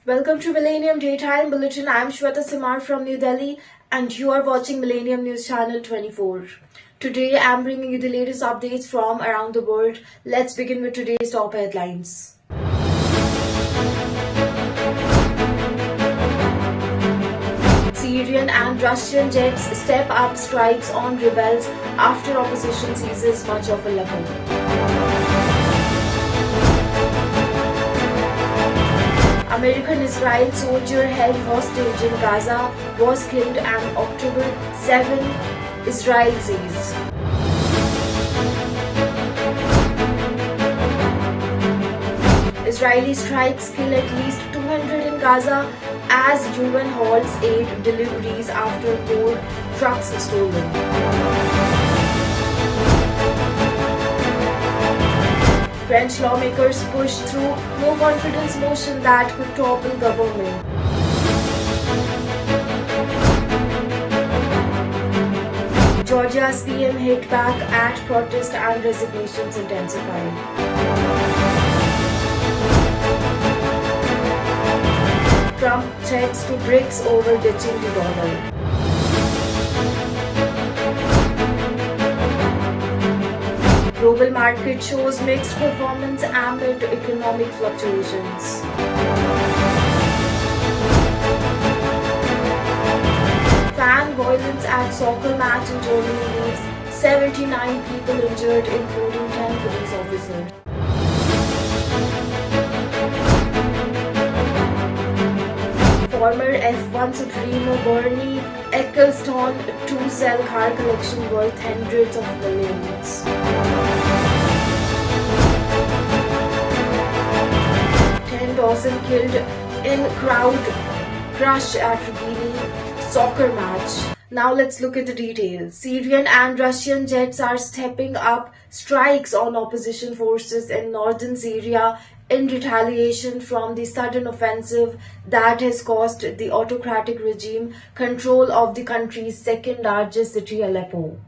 Welcome to Millennium Daytime Bulletin. I'm Shweta Simar from New Delhi, and you are watching Millennium News Channel 24. Today, I'm bringing you the latest updates from around the world. Let's begin with today's top headlines. Syrian and Russian jets step up strikes on rebels after opposition seizes much of Aleppo. American-Israel soldier held hostage in Gaza was killed on October 7, Israel says. Israeli strikes kill at least 200 in Gaza as UN halts aid deliveries after more trucks stolen. French lawmakers push through no confidence motion that could topple government. Georgia's PM hit back at protest and resignations intensify. Trump threats to BRICS over ditching the dollar. Global market shows mixed performance amid economic fluctuations. Fan violence at soccer match in Germany leaves 79 people injured, including 10 police officers. Former F1 Supremo Bernie Ecclestone to sell car collection worth hundreds of millions. 10,000 killed in crowd crush at Ravini soccer match. Now let's look at the details. Syrian and Russian jets are stepping up strikes on opposition forces in northern Syria in retaliation from the sudden offensive that has cost the autocratic regime control of the country's second largest city, Aleppo.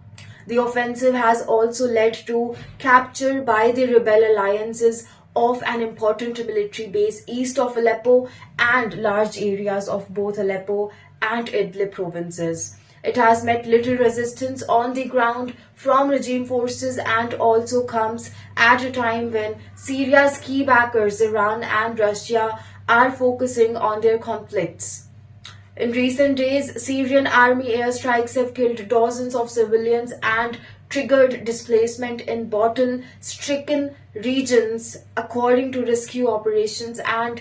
The offensive has also led to capture by the rebel alliances of an important military base east of Aleppo and large areas of both Aleppo and Idlib provinces. It has met little resistance on the ground from regime forces and also comes at a time when Syria's key backers, Iran and Russia, are focusing on their conflicts. In recent days, Syrian army airstrikes have killed dozens of civilians and triggered displacement in battle-stricken regions, according to rescue operations and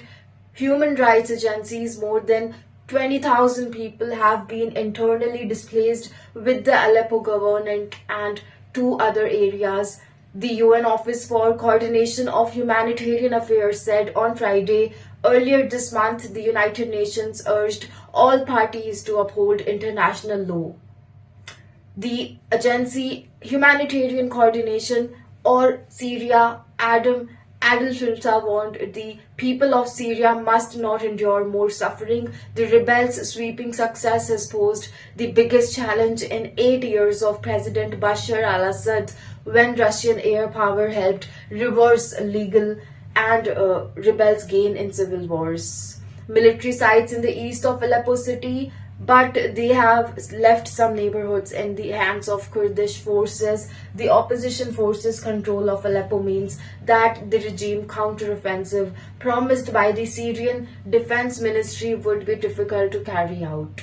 human rights agencies. More than 20,000 people have been internally displaced with the Aleppo government and two other areas. The UN Office for Coordination of Humanitarian Affairs said on Friday. Earlier this month, the United Nations urged all parties to uphold international law. The agency Humanitarian Coordination or Syria, Adam Adel-Filsa warned the people of Syria must not endure more suffering. The rebels' sweeping success has posed the biggest challenge in 8 years of President Bashar al-Assad, when Russian air power helped reverse legal and rebels gain in civil wars. Military sites in the east of Aleppo city, but they have left some neighborhoods in the hands of Kurdish forces. The opposition forces' control of Aleppo means that the regime counteroffensive promised by the Syrian Defense Ministry would be difficult to carry out.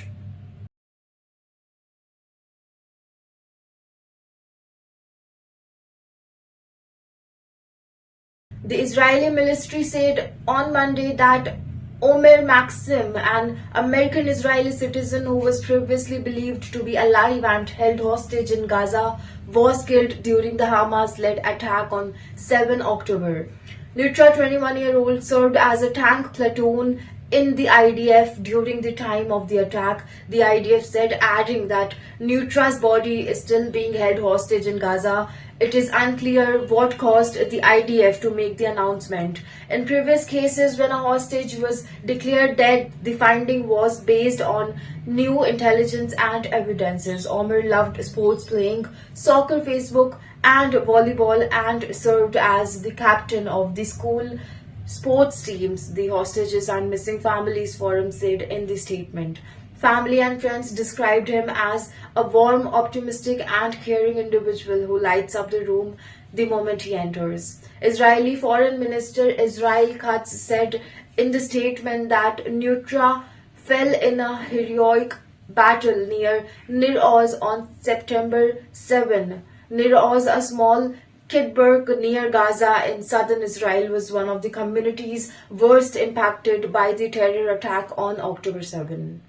The Israeli military said on Monday that Omer Maxim, an American-Israeli citizen who was previously believed to be alive and held hostage in Gaza, was killed during the Hamas-led attack on 7 October. Nitra, 21-year-old, served as a tank platoon in the IDF during the time of the attack, the IDF said, adding that Nutra's body is still being held hostage in Gaza. It is unclear what caused the IDF to make the announcement. In previous cases, when a hostage was declared dead, the finding was based on new intelligence and evidences. Omer loved sports, playing soccer, Facebook, and volleyball, and served as the captain of the school sports teams, the hostages and missing families forum said in the statement. Family and friends described him as a warm, optimistic, and caring individual who lights up the room the moment he enters. Israeli Foreign Minister Israel Katz said in the statement that Nutra fell in a heroic battle near Nir Oz on September 7. Nir Oz, a small Kidberg near Gaza in southern Israel, was one of the communities worst impacted by the terror attack on October 7.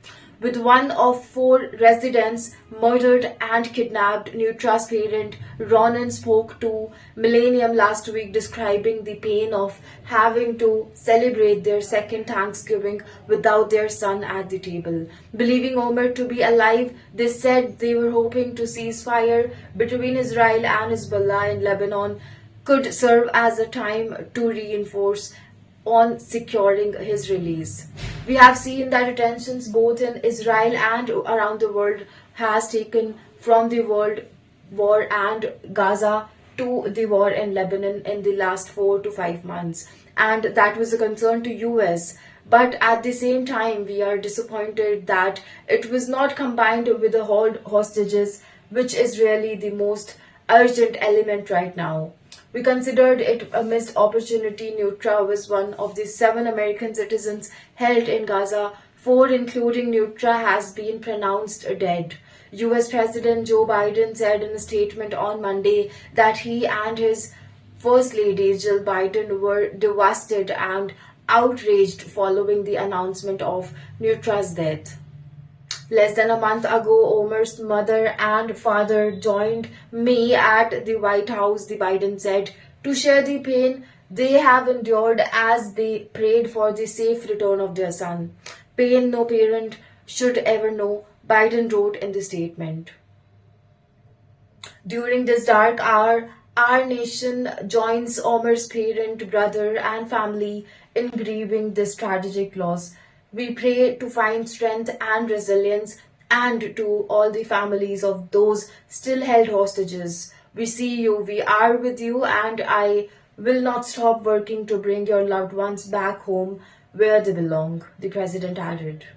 With one of four residents murdered and kidnapped, Nutra's parent Ronan spoke to Millennium last week, describing the pain of having to celebrate their second Thanksgiving without their son at the table. Believing Omer to be alive, they said they were hoping to ceasefire between Israel and Hezbollah in Lebanon could serve as a time to reinforce on securing his release. We have seen that tensions both in Israel and around the world has taken from the world war and Gaza to the war in Lebanon in the last 4 to 5 months, and that was a concern to US. But at the same time, we are disappointed that it was not combined with the hold hostages, which is really the most urgent element right now. We considered it a missed opportunity. Nutra was one of the 7 American citizens held in Gaza. 4, including Nutra, has been pronounced dead. US President Joe Biden said in a statement on Monday that he and his First Lady Jill Biden were devastated and outraged following the announcement of Nutra's death. Less than a month ago, Omer's mother and father joined me at the White House, the Biden said, to share the pain they have endured as they prayed for the safe return of their son. Pain no parent should ever know, Biden wrote in the statement. During this dark hour, our nation joins Omer's parent, brother, and family in grieving this tragic loss. We pray to find strength and resilience, and to all the families of those still held hostages. We see you, we are with you, and I will not stop working to bring your loved ones back home where they belong, the president added.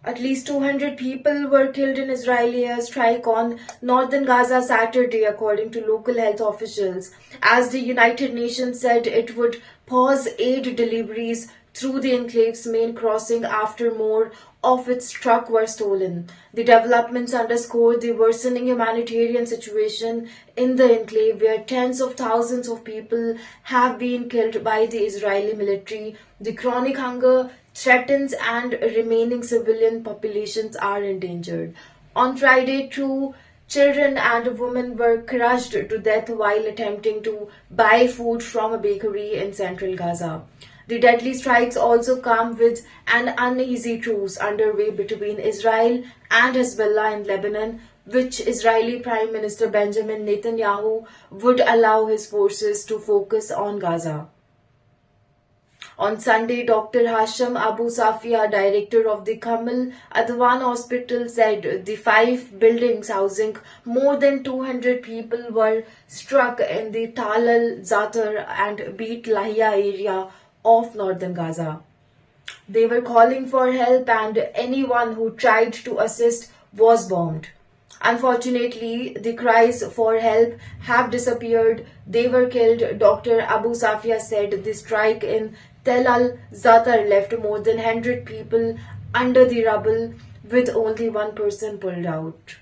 At least 200 people were killed in Israeli airstrike on northern Gaza Saturday, according to local health officials, as the United Nations said it would pause aid deliveries through the enclave's main crossing after more of its trucks were stolen. The developments underscore the worsening humanitarian situation in the enclave, where tens of thousands of people have been killed by the Israeli military. The chronic hunger threatens and remaining civilian populations are endangered. On Friday, 2 children and women were crushed to death while attempting to buy food from a bakery in central Gaza. The deadly strikes also come with an uneasy truce underway between Israel and Hezbollah in Lebanon, which Israeli Prime Minister Benjamin Netanyahu would allow his forces to focus on Gaza. On Sunday, Dr. Hashim Abu Safia, director of the Kamal Adwan Hospital, said the 5 buildings housing more than 200 people were struck in the Tal al-Zatar and Beit Lahia area of northern Gaza. They were calling for help, and anyone who tried to assist was bombed. Unfortunately, the cries for help have disappeared. They were killed, Dr. Abu Safia said. The strike in Tel al-Zatar left more than 100 people under the rubble, with only one person pulled out.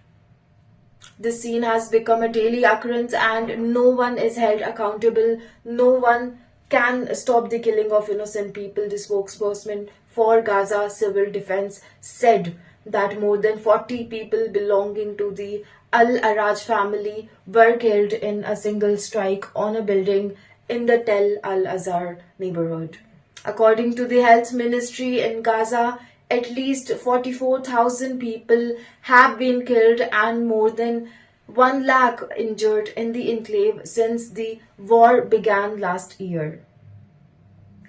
This scene has become a daily occurrence, and no one is held accountable. No one can stop the killing of innocent people. The spokesperson for Gaza Civil Defense said that more than 40 people belonging to the Al-Araj family were killed in a single strike on a building in the Tel Al-Azhar neighborhood. According to the health ministry in Gaza, at least 44,000 people have been killed and more than 1 lakh injured in the enclave since the war began last year.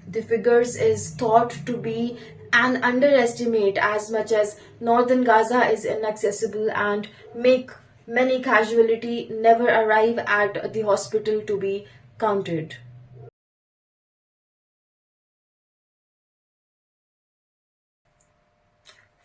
The figures is thought to be an underestimate, as much as northern Gaza is inaccessible and make Many casualties never arrive at the hospital to be counted.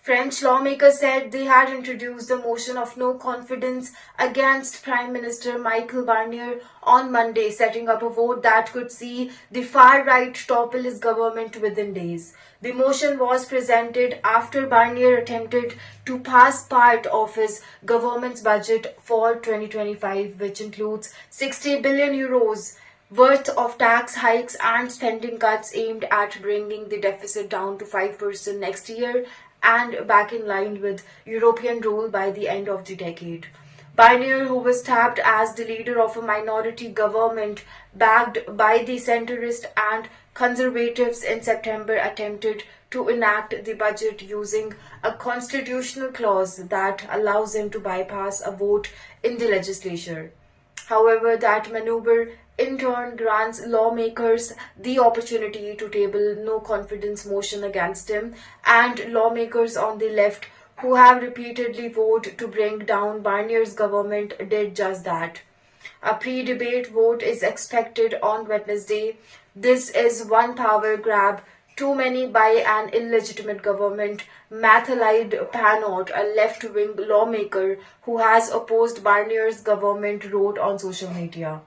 French lawmakers said they had introduced a motion of no confidence against Prime Minister Michel Barnier on Monday, setting up a vote that could see the far right topple his government within days. The motion was presented after Barnier attempted to pass part of his government's budget for 2025, which includes 60 billion euros worth of tax hikes and spending cuts aimed at bringing the deficit down to 5% next year and back in line with European rule by the end of the decade. Barnier, who was tapped as the leader of a minority government backed by the centrist and conservatives in September, attempted to enact the budget using a constitutional clause that allows him to bypass a vote in the legislature. However, that maneuver in turn grants lawmakers the opportunity to table no confidence motion against him, and lawmakers on the left who have repeatedly voted to bring down Barnier's government did just that. A pre-debate vote is expected on Wednesday. This is one power grab too many by an illegitimate government, Mathalide Panot, a left-wing lawmaker who has opposed Barnier's government, wrote on social media.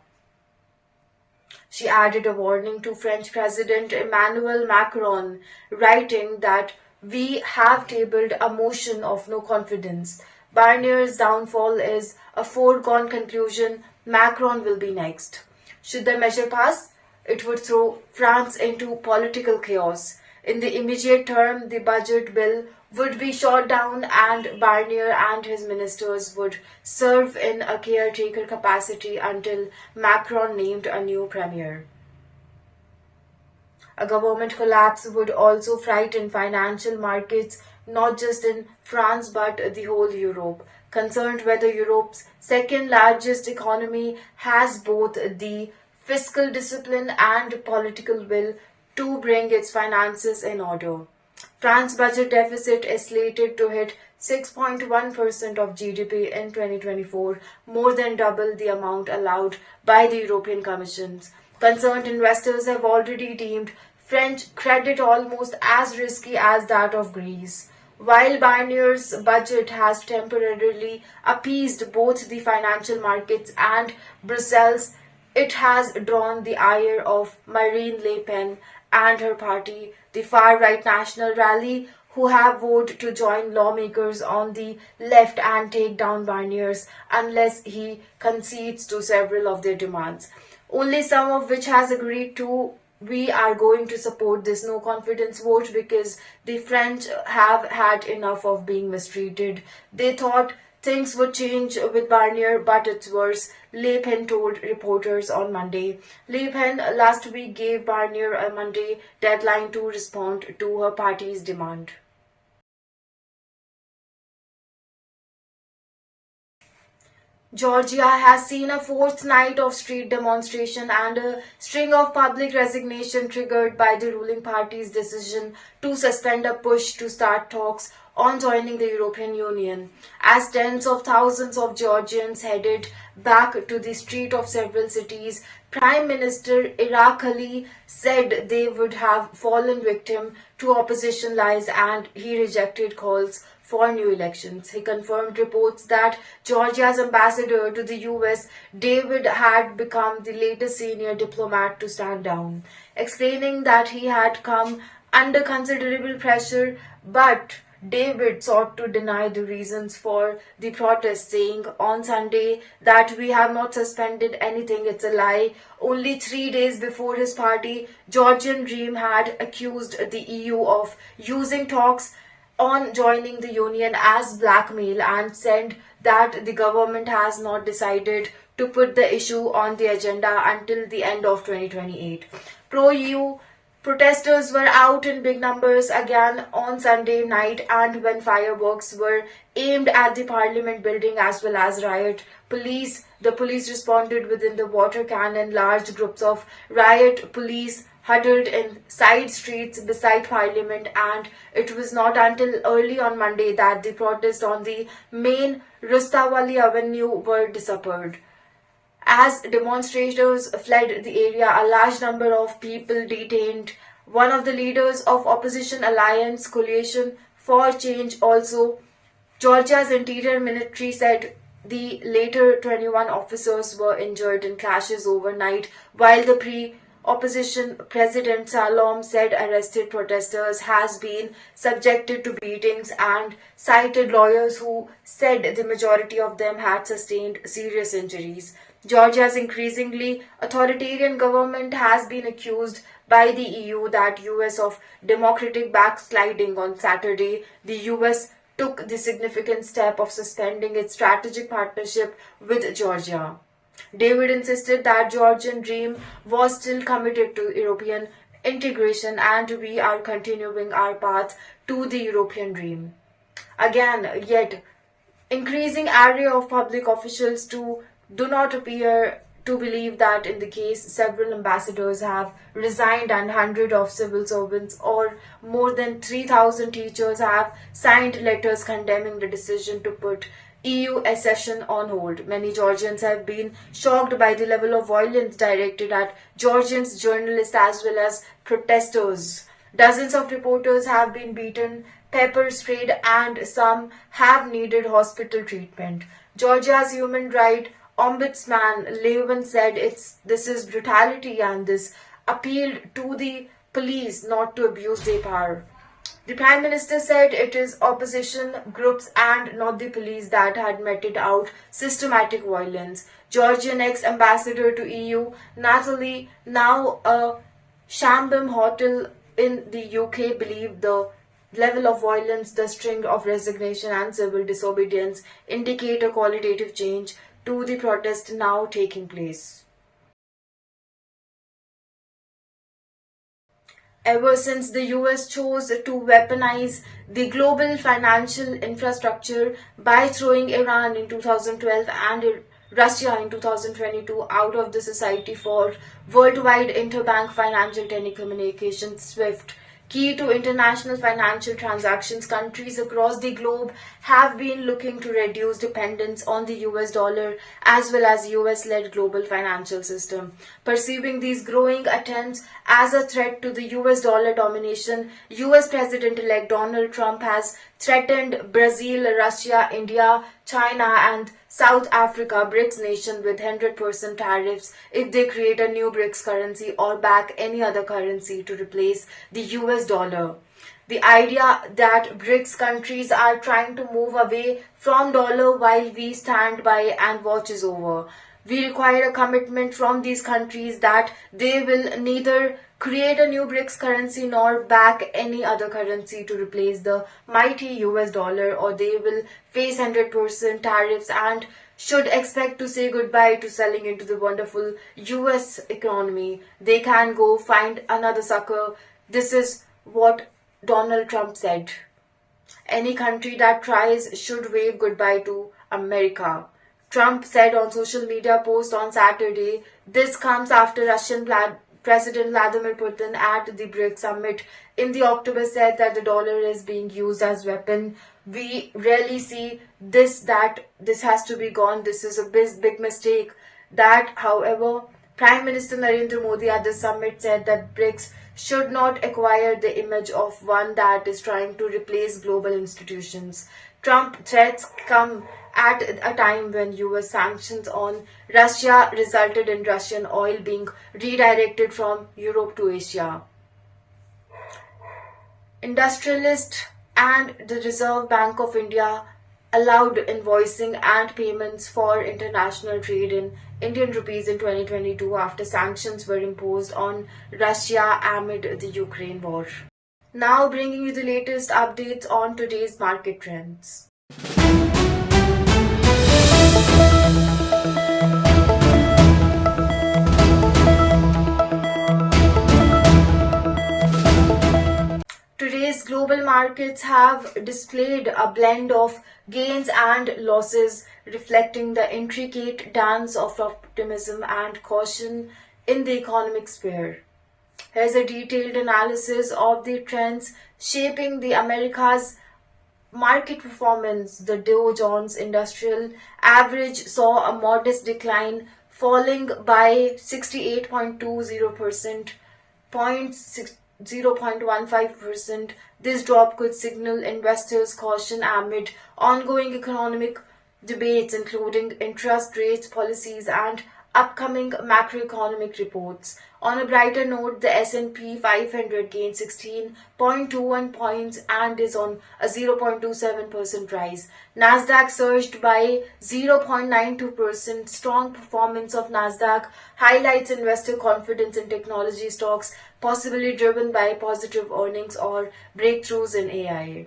She added a warning to French President Emmanuel Macron, writing that we have tabled a motion of no confidence. Barnier's downfall is a foregone conclusion. Macron will be next. Should the measure pass, it would throw France into political chaos. In the immediate term, the budget bill would be shot down and Barnier and his ministers would serve in a caretaker capacity until Macron named a new premier. A government collapse would also frighten financial markets, not just in France but the whole Europe, concerned whether Europe's second largest economy has both the fiscal discipline and political will to bring its finances in order. France's budget deficit is slated to hit 6.1% of GDP in 2024, more than double the amount allowed by the European Commission. Concerned investors have already deemed French credit almost as risky as that of Greece. While Barnier's budget has temporarily appeased both the financial markets and Brussels, it has drawn the ire of Marine Le Pen and her party, the far-right National Rally, who have voted to join lawmakers on the left and take down Barnier's unless he concedes to several of their demands, only some of which has agreed to. We are going to support this no confidence vote because the French have had enough of being mistreated. They thought things would change with Barnier, but it's worse, Le Pen told reporters on Monday. Le Pen last week gave Barnier a Monday deadline to respond to her party's demand. Georgia has seen a fourth night of street demonstration and a string of public resignation triggered by the ruling party's decision to suspend a push to start talks on joining the European Union. As tens of thousands of Georgians headed back to the street of several cities, Prime Minister Irakli said they would have fallen victim to opposition lies and he rejected calls for new elections. He confirmed reports that Georgia's ambassador to the US, David, had become the latest senior diplomat to stand down, explaining that he had come under considerable pressure, but David sought to deny the reasons for the protest, saying on Sunday that we have not suspended anything, it's a lie. Only 3 days before his party, Georgian Dream, had accused the EU of using talks on joining the union as blackmail and said that the government has not decided to put the issue on the agenda until the end of 2028. Pro-EU protesters were out in big numbers again on Sunday night, and when fireworks were aimed at the parliament building as well as the police responded within the water cannon. Large groups of riot police huddled in side streets beside Parliament, and it was not until early on Monday that the protests on the main Rustavali Avenue were disappeared. As demonstrators fled the area, a large number of people detained. One of the leaders of opposition alliance Coalition for Change, also Georgia's interior ministry, said the later 21 officers were injured in clashes overnight, while the opposition president Salom said arrested protesters has been subjected to beatings and cited lawyers who said the majority of them had sustained serious injuries. Georgia's increasingly authoritarian government has been accused by the EU that US of democratic backsliding. On Saturday, the US took the significant step of suspending its strategic partnership with Georgia. David insisted that Georgian dream was still committed to European integration and we are continuing our path to the European dream. Again, yet increasing array of public officials do not appear to believe that in the case several ambassadors have resigned and hundreds of civil servants or more than 3,000 teachers have signed letters condemning the decision to put EU accession on hold. Many Georgians have been shocked by the level of violence directed at Georgians, journalists as well as protesters. Dozens of reporters have been beaten, pepper sprayed, and some have needed hospital treatment. Georgia's human rights ombudsman Levin said this is brutality and this appealed to the police not to abuse their power. The Prime Minister said it is opposition groups and not the police that had meted out systematic violence. Georgian ex-ambassador to EU Natalie, now a Shambham hotel in the UK, believed the level of violence, the string of resignation and civil disobedience indicate a qualitative change to the protest now taking place. Ever since the US chose to weaponize the global financial infrastructure by throwing Iran in 2012 and Russia in 2022 out of the Society for Worldwide Interbank Financial Telecommunications SWIFT, key to international financial transactions, countries across the globe have been looking to reduce dependence on the US dollar as well as US-led global financial system. Perceiving these growing attempts as a threat to the US dollar domination, US President-elect Donald Trump has threatened Brazil, Russia, India, China and South Africa, BRICS nation, with 100% tariffs if they create a new BRICS currency or back any other currency to replace the US dollar. The idea that BRICS countries are trying to move away from dollar while we stand by and watch is over. We require a commitment from these countries that they will neither create a new BRICS currency nor back any other currency to replace the mighty US dollar, or they will face 100% tariffs and should expect to say goodbye to selling into the wonderful US economy. They can go find another sucker. This is what Donald Trump said. Any country that tries should wave goodbye to America. Trump said on social media post on Saturday. This comes after Russian President Vladimir Putin at the BRICS summit in the October said that the dollar is being used as weapon. We rarely see that this has to be gone. This is a big mistake. That, however, Prime Minister Narendra Modi at the summit said that BRICS should not acquire the image of one that is trying to replace global institutions. Trump threats come at a time when US sanctions on Russia resulted in Russian oil being redirected from Europe to Asia. Industrialists and the Reserve Bank of India allowed invoicing and payments for international trade in Indian rupees in 2022 after sanctions were imposed on Russia amid the Ukraine war. Now bringing you the latest updates on today's market trends. Today's global markets have displayed a blend of gains and losses, reflecting the intricate dance of optimism and caution in the economic sphere. Here's a detailed analysis of the trends shaping the Americas market performance. The Dow Jones Industrial Average saw a modest decline, falling by 68.20%, 0.15%. This drop could signal investors' caution amid ongoing economic debates, including interest rates policies and upcoming macroeconomic reports. On a brighter note, the S&P 500 gained 16.21 points and is on a 0.27% rise. Nasdaq surged by 0.92%. Strong performance of Nasdaq highlights investor confidence in technology stocks, possibly driven by positive earnings or breakthroughs in AI.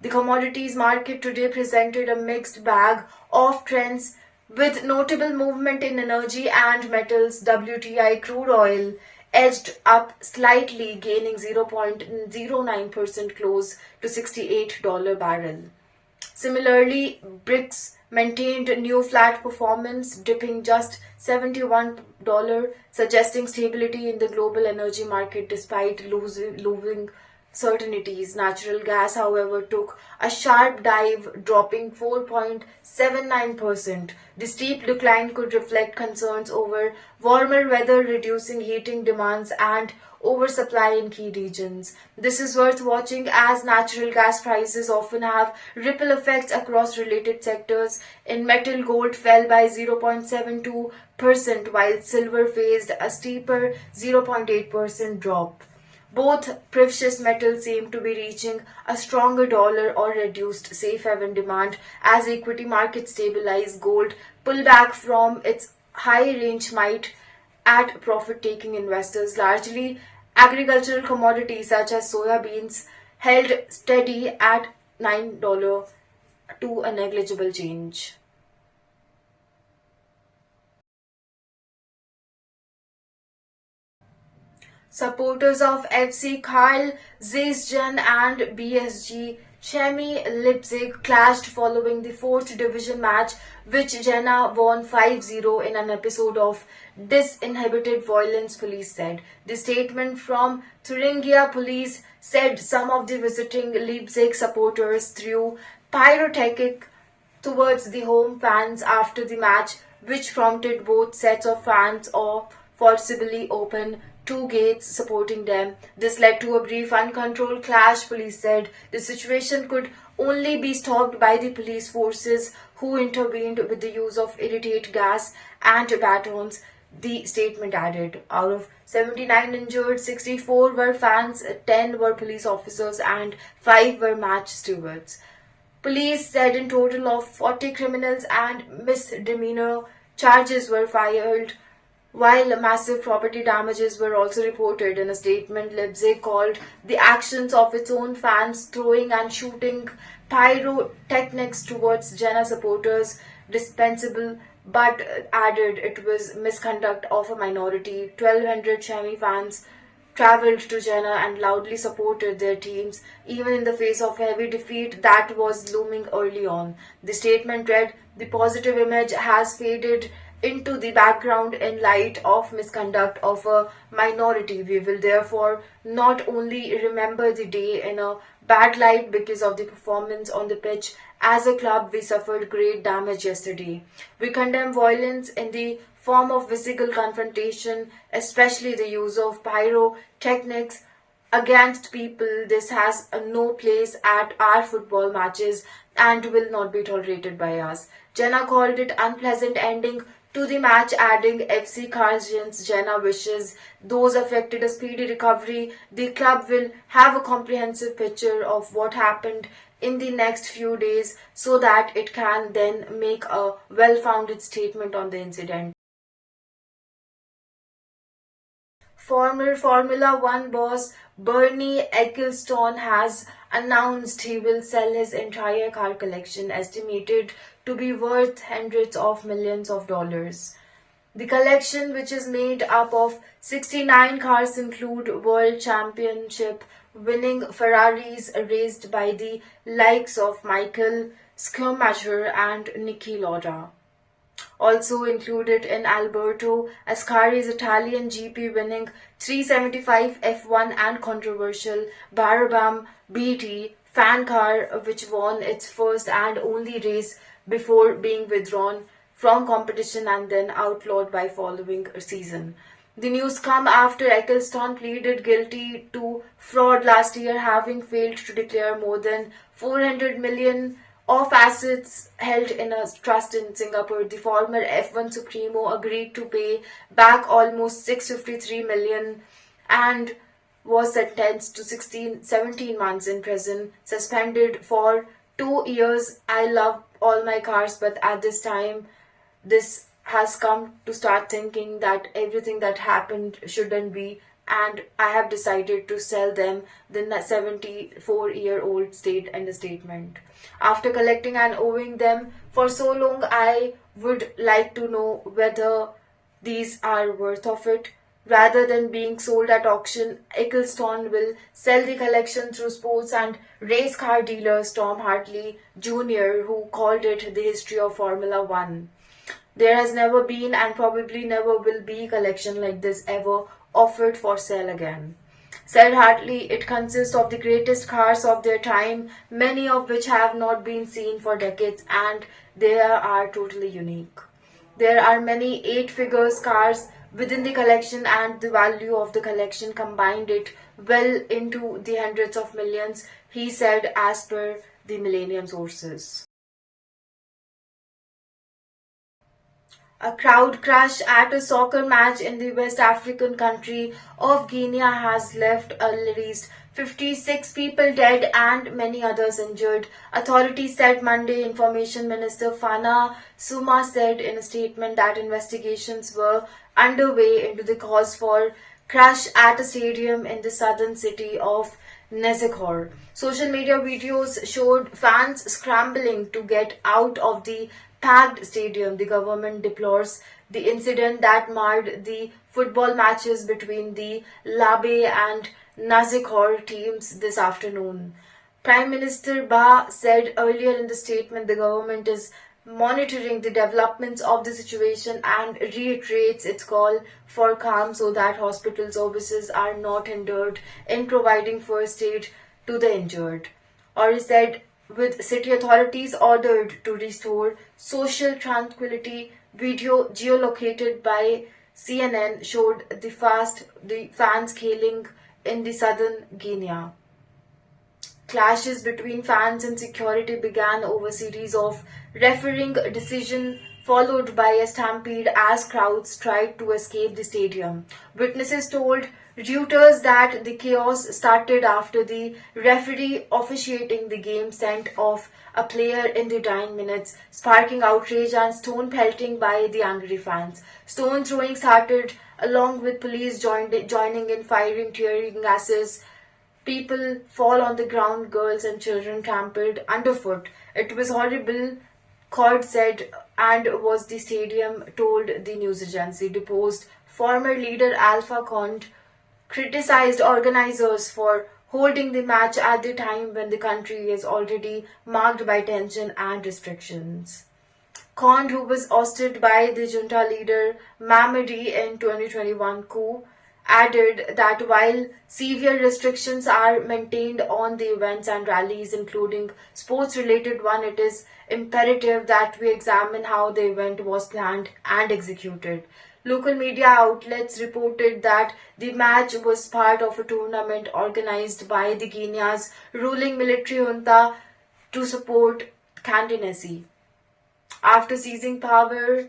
The commodities market today presented a mixed bag of trends with notable movement in energy and metals. WTI crude oil edged up slightly, gaining 0.09% close to $68 barrel. Similarly, BRICS maintained new flat performance, dipping just $71, suggesting stability in the global energy market despite losing certainties. Natural gas, however, took a sharp dive, dropping 4.79%. The steep decline could reflect concerns over warmer weather, reducing heating demands, and oversupply in key regions. This is worth watching as natural gas prices often have ripple effects across related sectors. In metal, gold fell by 0.72%, while silver faced a steeper 0.8% drop. Both precious metals seem to be reaching a stronger dollar or reduced safe haven demand as equity markets stabilize. Gold pull back from its high range might at profit-taking investors. Largely, agricultural commodities such as soya beans held steady at $9 to a negligible change. Supporters of FC Karl Zeiss Jena and BSG Chemie Leipzig clashed following the 4th division match, which Jena won 5-0 in an episode of disinhibited violence, police said. The statement from Thuringia police said some of the visiting Leipzig supporters threw pyrotechnic towards the home fans after the match, which prompted both sets of fans or forcibly open two gates supporting them. This led to a brief uncontrolled clash, police said. The situation could only be stopped by the police forces, who intervened with the use of irritate gas and batons, the statement added. Out of 79 injured, 64 were fans, 10 were police officers, and 5 were match stewards. Police said in total of 40 criminals and misdemeanor charges were filed, while massive property damages were also reported. In a statement, Leipzig called the actions of its own fans throwing and shooting pyrotechnics towards Jena supporters dispensable, but added it was misconduct of a minority. 1,200 Chemie fans travelled to Jena and loudly supported their teams, even in the face of heavy defeat that was looming early on. The statement read, "The positive image has faded into the background in light of misconduct of a minority. We will therefore not only remember the day in a bad light because of the performance on the pitch. As a club, we suffered great damage yesterday. We condemn violence in the form of physical confrontation, especially the use of pyrotechnics against people. This has no place at our football matches and will not be tolerated by us." Jena called it unpleasant ending to the match, adding FC Karl Zeiss Jena wishes those affected a speedy recovery. The club will have a comprehensive picture of what happened in the next few days so that it can then make a well-founded statement on the incident. Former Formula One boss Bernie Ecclestone has announced he will sell his entire car collection, estimated to be worth hundreds of millions of dollars. The collection, which is made up of 69 cars, include World Championship winning Ferraris raced by the likes of Michael Schumacher and Niki Lauda. Also included in Alberto Ascari's Italian GP winning 375 F1 and controversial Barabam BT fan car, which won its first and only race before being withdrawn from competition and then outlawed by following season. The news come after Eccleston pleaded guilty to fraud last year, having failed to declare more than 400 million of assets held in a trust in Singapore. The former F1 Supremo agreed to pay back almost 653 million and was sentenced to 17 months in prison, suspended for 2 years. I love all my cars, but at this time, this has come to start thinking that everything that happened shouldn't be, and I have decided to sell them, the 74-year-old state in a statement. After collecting and owing them for so long, I would like to know whether these are worth of it. Rather than being sold at auction, Eccleston will sell the collection through sports and race car dealer Tom Hartley Jr., who called it the history of Formula One. There has never been and probably never will be collection like this ever offered for sale again. Said Hartley, it consists of the greatest cars of their time, many of which have not been seen for decades, and they are totally unique. There are many eight-figures cars within the collection, and the value of the collection combined it well into the hundreds of millions, he said, as per the Millennium sources. A crowd crash at a soccer match in the West African country of Guinea has left at least 56 people dead and many others injured. Authorities said Monday. Information Minister Fana Suma said in a statement that investigations were underway into the cause for crash at a stadium in the southern city of Nezekor. Social media videos showed fans scrambling to get out of the packed stadium. The government deplores the incident that marred the football matches between the Labe and Nazikor teams this afternoon. Prime Minister Ba said earlier in the statement the government is monitoring the developments of the situation and reiterates its call for calm so that hospital services are not hindered in providing first aid to the injured. Or he said, with city authorities ordered to restore social tranquility. Video geolocated by CNN showed the fans killing in the southern Guinea. Clashes between fans and security began over a series of refereeing decisions followed by a stampede as crowds tried to escape the stadium. Witnesses told Reuters that the chaos started after the referee officiating the game sent off a player in the dying minutes, sparking outrage and stone pelting by the angry fans. Stone throwing started along with police joining in firing tear gases. People fall on the ground, girls and children trampled underfoot. It was horrible, Cord said, and was the stadium told the news agency. Deposed former leader Alpha Conde criticized organizers for holding the match at the time when the country is already marked by tension and restrictions. Conde, who was ousted by the junta leader Mamadi in 2021 coup, added that while severe restrictions are maintained on the events and rallies, including sports-related one, it is imperative that we examine how the event was planned and executed. Local media outlets reported that the match was part of a tournament organized by the Guinea's ruling military junta to support candidacy. After seizing power,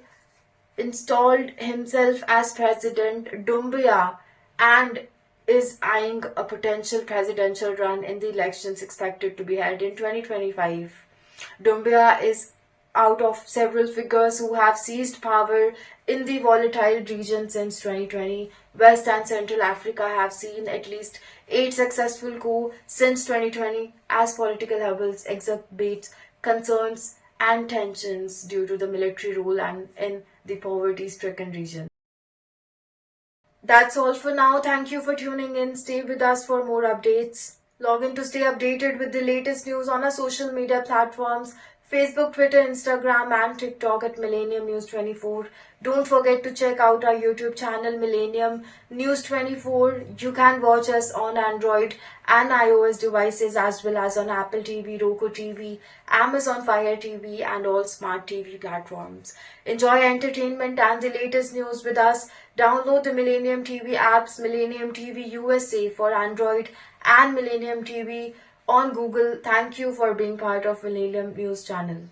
installed himself as president, Doumbouya, and is eyeing a potential presidential run in the elections expected to be held in 2025. Doumbouya is out of several figures who have seized power in the volatile region since 2020. West and Central Africa have seen at least 8 successful coups since 2020 as political hurdles exacerbate concerns and tensions due to the military rule and in the poverty-stricken region. That's all for now. Thank you for tuning in. Stay with us for more updates. Log in to stay updated with the latest news on our social media platforms. Facebook, Twitter, Instagram, and TikTok at Millennium News 24. Don't forget to check out our YouTube channel Millennium News 24. You can watch us on Android and iOS devices as well as on Apple TV, Roku TV, Amazon Fire TV, and all smart TV platforms. Enjoy entertainment and the latest news with us. Download the Millennium TV apps, Millennium TV USA for Android and Millennium TV on Google. Thank you for being part of Millennium News channel.